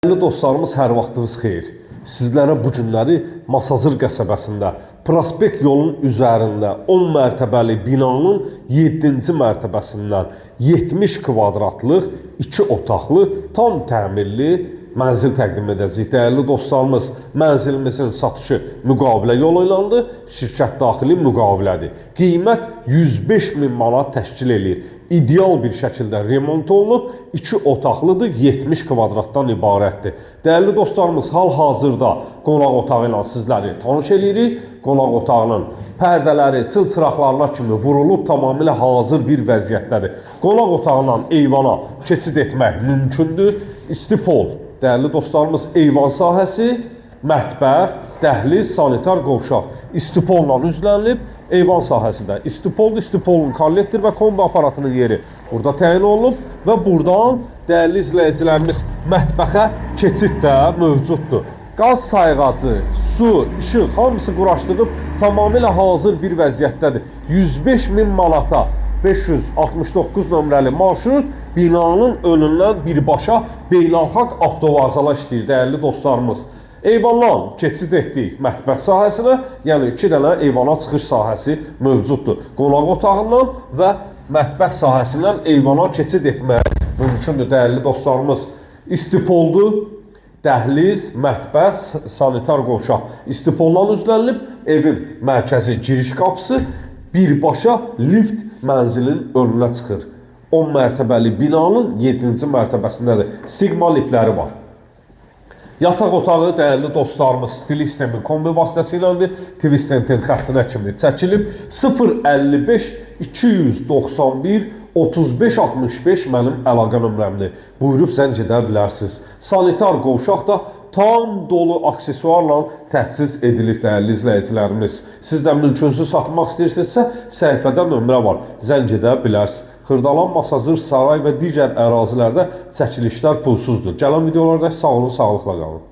Değerli dostlarımız, hər vaxtınız xeyir. Sizlərə bu günləri Masazır qəsəbəsində prospekt yolun üzərində 10 mərtəbəli binanın 7-ci mərtəbəsindən 70 kvadratlıq 2 otaqlı tam təmirli mənzil təqdim edəcəyik. Dəyərli dostlarımız, mənzilimizin satışı müqavilə yolu ilandı, şirkət daxili müqavilədir. Qiymət 105.000 manat təşkil edir. İdeal bir şəkildə remont olunub, 2 otaqlıdır, 70 kvadratdan ibarətdir. Dəyərli dostlarımız, hal-hazırda qonaq otağı ilə sizləri tanış edirik. Qonaq otağının pərdələri, çılçıraqlarına kimi vurulub, tamamilə hazır bir vəziyyətdədir. Qonaq otağından eyvana keçid etmək mümkündür. İstipol, dəyərli dostlarımız, eyvan sahəsi, mətbəx, dəhliz, sanitar qovşaq istipolla üzlənilib. Eyvan sahəsi də istipoldur. İstipolun kollektor və kombi aparatının yeri burada təyin olunub və buradan dəyərli izləyicilərimiz mətbəxə keçid də mövcuddur. Qaz sayğacı, su, işıq hamısı quraşdırıb tamamilə hazır bir vəziyyətdədir. 105.000 manata 569 nömrəli marşrut binanın önündən birbaşa beynəlxalq avtovağzala işləyir, dəyərli dostlarımız. Eyvandan keçid etdik mətbəx sahəsinə, yəni 2 dənə eyvana çıxış sahəsi mövcuddur. Qonaq otağından və mətbəx sahəsindən eyvana keçid etmək mümkündür, dəyərli dostlarımız. İstipoldur, dəhliz, mətbəx, sanitar qovşaq istipoldan üzlənilib, evin mərkəzi giriş qapısı birbaşa lift mənzilin önünə çıxır. 10 mərtəbəli binanın 7-ci mərtəbəsindədir. Sigma liftləri var. Yataq otağı, dəyərli dostlarımız, Stilistemi kombi vasitəsilədir. Twistentin xəttinə kimi çəkilib. 055 291 35 65 mənim əlaqə nömrəmdir. Buyurub zəng edə bilərsiniz. Sanitar qovşaq da tam dolu aksesuarla təchiz edilib, dəyərli izləyicilərimiz. Siz də mülkünüzü satmaq istəyirsinizsə, səhifədə nömrə var. Zəng edə bilərsiniz. Xırdalan, Masazır, Saray və digər ərazilərdə çəkilişlər pulsuzdur. Gələn videolarda sağ olun, sağlıqla qalın.